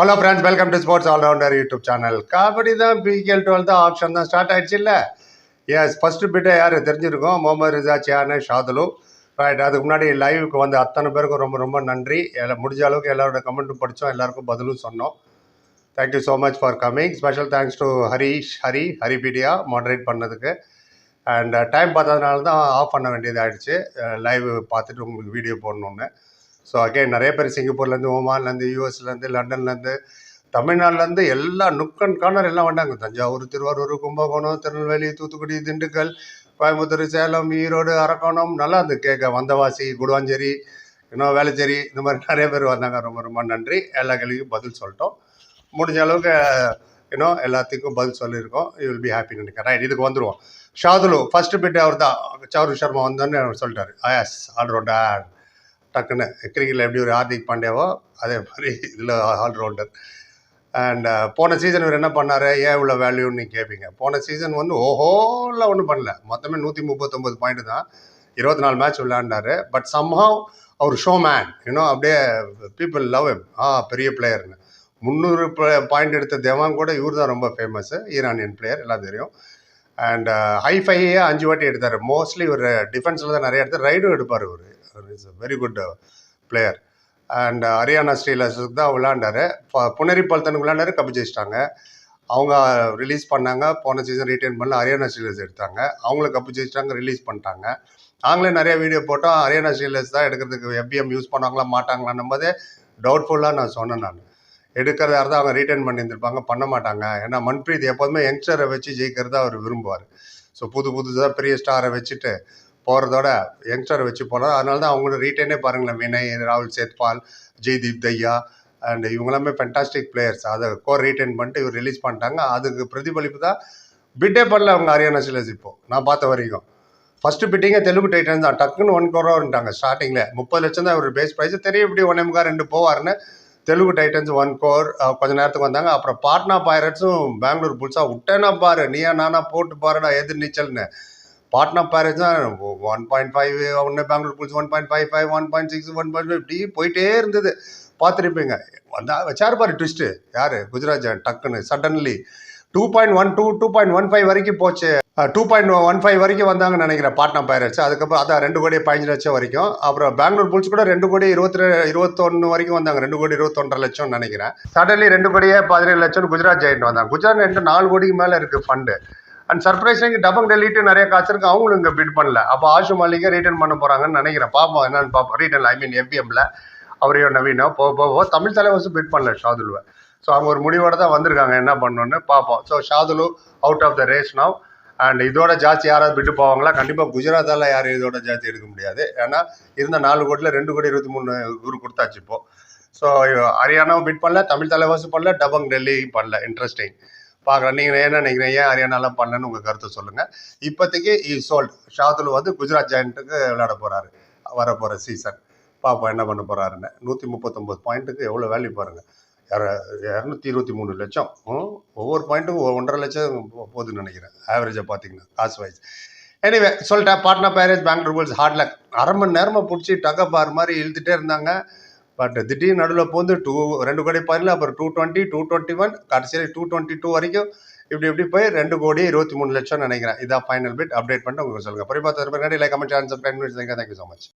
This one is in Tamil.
Hello friends, welcome to sports allrounder YouTube channel. Kabaddi தான் பிகேஎல் 12 ஆப்ஷன் தான் ஸ்டார்ட் ஆயிடுச்சு இல்லை? எஸ், ஃபர்ஸ்ட் பிட்டே யார் தெரிஞ்சிருக்கும்? முகமது ரிசா, சியானு, ஷாதுலு. ரைட், அதுக்கு முன்னாடி லைவுக்கு வந்து அத்தனை பேருக்கும் ரொம்ப ரொம்ப நன்றி. முடிஞ்ச அளவுக்கு எல்லாரோட கமெண்ட்டும் படித்தோம், எல்லாருக்கும் பதிலும் சொன்னோம். Thank you so much for coming. Special thanks to ஹரிபீடியா மாடரேட் பண்ணதுக்கு. அண்ட் டைம் பார்த்ததுனால தான் ஆஃப் பண்ண வேண்டியது ஆகிடுச்சு, லைவ் பார்த்துட்டு உங்களுக்கு வீடியோ போடணுன்னு. ஸோ அகைன் நிறைய பேர் சிங்கப்பூர்லேருந்து, ஓமான்லேருந்து, யூஎஸ்லேருந்து, லண்டன்லேருந்து, தமிழ்நாட்டிலேருந்து எல்லா நுக்கன் கார்னர் எல்லாம் வந்தாங்க. தஞ்சாவூர், திருவாரூர், கும்பகோணம், திருநெல்வேலி, தூத்துக்குடி, திண்டுக்கல், கோயம்புத்தூர், சேலம், ஈரோடு, அரக்கோணம். நல்லா இருந்து கேட்க. வந்தவாசி, குடுவாஞ்சேரி, இன்னும் வேளச்சேரி, இந்த மாதிரி நிறைய பேர் வந்தாங்க. ரொம்ப ரொம்ப நன்றி. எல்லா கேள்விக்கும் பதில் சொல்லிட்டோம். முடிஞ்ச அளவுக்கு இன்னும் எல்லாத்துக்கும் பதில் சொல்லியிருக்கோம். யூ வில் பி ஹாப்பின்னு நினைக்கிறேன். ரைட், இதுக்கு வந்துடுவோம். ஷாதுலு ஃபர்ஸ்ட் பிட் அவர் தான். சௌரவ் சர்மா வந்தோன்னு சொல்லிட்டாரு. Yes, allrounder. டக்குன்னு கிரிக்கெட்டில் எப்படி ஒரு ஹார்திக் பாண்டியாவோ அதே மாதிரி இதில் ஆல்ரவுண்டர். அண்ட் போன சீசன் இவர் என்ன பண்ணார், ஏன் இவ்வளோ வேல்யூன்னு நீங்கள் கேட்பீங்க. போன சீசன் வந்து ஓஹோல ஒன்றும் பண்ணல. மொத்தமே 139 பாயிண்ட் தான். 24 மேட்ச் விளையாண்டாரு. பட் சம்ஹவ் அவர் ஷோ மேன், இன்னும் அப்படியே பீப்புள் லவ் எம். பெரிய பிளேயர்னு 300 பாயிண்ட் எடுத்த தேவான் கூட இவர் தான் ரொம்ப ஃபேமஸ்ஸு. ஈரானியன் பிளேயர், எல்லாம் தெரியும். அண்ட் ஹைஃபையே 5 வாட்டி எடுத்தார். மோஸ்ட்லி ஒரு டிஃபென்ஸில் தான் நிறைய எடுத்தார். ரைடும் எடுப்பார். இவர் is a very good player. And Haryana ஸ்டீலர்ஸுக்கு தான் விளையாண்டார். புனேரி பல்தனுக்கு விளையாண்டாரு, கப்பு ஜெயிச்சிட்டாங்க. அவங்க ரிலீஸ் பண்ணாங்க. போன சீசன் ரீட்டைன் பண்ணல, ஹரியானா ஸ்டீலர்ஸ் எடுத்தாங்க. அவங்கள கப்பு ஜெயிச்சிட்டாங்க, ரிலீஸ் பண்ணிட்டாங்க. நாங்களே நிறைய வீடியோ போட்டோம். ஹரியானா ஸ்டீலர்ஸ் தான் எடுக்கிறதுக்கு எஃபிஎம் யூஸ் பண்ணுவாங்களா மாட்டாங்களான்னும் போதே டவுட்ஃபுல்லாக நான் சொன்னேன். நான் எடுக்கிறதா இருந்தால் அவங்க ரீட்டைன் பண்ணியிருந்திருப்பாங்க, பண்ண மாட்டாங்க. ஏன்னா மன்பிரீத் எப்போதுமே யங்ஸ்டரை வச்சு ஜெயிக்கிறதா அவர் விரும்புவார். ஸோ புதுசாக பெரிய ஸ்டாரை வச்சுட்டு போகிறதோட யங்ஸ்டரை வச்சு போனால், அதனால தான் அவங்களோட ரீட்டைனே பாருங்களேன். வினய், ராகுல் சேத்பால், ஜெய்தீப் தையா அண்ட் இவங்களாமே ஃபென்டாஸ்டிக் பிளேயர்ஸ். அதை கோர் ரீட்டைன் பண்ணிட்டு இவர் ரிலீஸ் பண்ணிட்டாங்க. அதுக்கு பிரதிபலிப்பு தான் பிட்டே பண்ணல அவங்க ஹரியானா ஸ்டீலர்ஸ். இப்போது நான் பார்த்த வரைக்கும் ஃபஸ்ட்டு பிட்டிங்கே தெலுங்கு டைட்டன்ஸ் தான். டக்குன்னு 1 crore ஸ்டார்டிங்கில். 30 லட்சம் தான் ஒரு பேஸ் ப்ரைஸ். தெரியும் இப்படி 1.25 போவார்னு. தெலுங்கு டைட்டன்ஸ் 1 crore கொஞ்சம் நேரத்துக்கு வந்தாங்க. அப்புறம் பாட்னா பைரட்ஸும் பெங்களூர் புல்ஸாக விட்டேன்னா பாரு, நீயா நானா போட்டு பாருடா எதிர் நீச்சல்னு. பாட்னா பைரட்ஸ் தான் 1.5, ஒன்று பெங்களூர் புல்ஸ் 1.55, 1.6, 1.5 இப்படி போயிட்டே இருந்தது. பார்த்துருப்பீங்க. வந்தா வச்சாரு பாரு ட்விஸ்ட்டு. யார்? குஜராத் ஜெயண்ட். டக்குன்னு சடன்லி 2.12, 2.15 வரைக்கும் போச்சு. 2.15 வரைக்கும் வந்தாங்கன்னு நினைக்கிறேன் பாட்னா பைரட்ஸ். அதுக்கப்புறம் அதான் 2 கோடி 15 லட்சம் வரைக்கும். அப்புறம் பெங்களூர் புல்ஸ் கூட 2 கோடி 21 வரைக்கும் வந்தாங்க. 2 கோடி 21.5 லட்சம் நினைக்கிறேன். சடன்லி 2 கோடியே 17 லட்சம் குஜராத் ஜெயண்ட் வந்தாங்க. குஜராத் ஜெயண்ட் 4 கோடிக்கு மேலே இருக்குது ஃபண்டு. அண்ட் சர்ப்ரைசிங் டபங் டெல்லிட்டு நிறைய காசு இருக்கு, அவங்களும் இங்கே பிட் பண்ணல. அப்போ ஆஷு மாலிகை ரீட்டன் பண்ண போகிறாங்கன்னு நினைக்கிறேன். பார்ப்போம் என்னன்னு பார்ப்போம். ரீட்டன் ஐ மீன் எஃபிஎம்ல அவரையோ நவீனோ போக தமிழ் தலைவர்ஸும் பிட் பண்ணல ஷாதுலுவை. ஸோ அவங்க ஒரு முடிவோட தான் வந்திருக்காங்க, என்ன பண்ணணுன்னு பார்ப்போம். So Shadloui out of the race now. And இதோட ஜாஸ்தி யாராவது பிட்டு போவாங்களா? கண்டிப்பாக குஜராத்தால் யாரும் இதோட ஜாஸ்தி எடுக்க முடியாது. ஏன்னா இருந்த 4 கோடியில் 2 கோடி 23 இவரு கொடுத்தாச்சு இப்போ. ஸோ ஹரியானாவும் பிட் பண்ணல, தமிழ் தலைவர்ஸும் பண்ணல, டபங் டெல்லி பண்ணல. இன்ட்ரெஸ்டிங். பார்க்கலாம். நீங்கள் என்ன நினைக்கிறீங்க, ஏன் ஹரியானாலாம் பண்ணலன்னு உங்கள் கருத்தை சொல்லுங்கள். இப்போதைக்கு சோல்ட். ஷாதுலு வந்து குஜராத் ஜெயண்ட்டுக்கு விளையாட போகிறாரு வரப்போகிற சீசன். பார்ப்போம் என்ன பண்ண போகிறாருன்னு. 139 பாயிண்ட்டுக்கு எவ்வளோ வேல்யூ பாருங்கள். 223 லட்சம். ஒவ்வொரு பாயிண்ட்டுக்கும் 1.5 லட்சம் போகுதுன்னு நினைக்கிறேன், ஆவரேஜாக பார்த்தீங்கன்னா காசு வைஸ். எனிவே சொல்லிட்டேன். Patna Pirates Bengaluru Bulls hard luck. அரை மணி நேரமாக பிடிச்சி டகப்பார் மாதிரி இழுத்துட்டே இருந்தாங்க. பட் திடீர்னு நடுவில் போந்து 2 கோடி பாயிண்டில், அப்புறம் 220, 221, கடைசியில் 222 வரைக்கும் இப்படி போய் 2 கோடி 23 லட்சம் நினைக்கிறேன். இதான் ஃபைனல் பிட். அப்டேட் பண்ணிட்டு உங்களுக்கு சொல்லுங்கள். பரிபாத்து like, comment, share, subscribe. Thank you so much.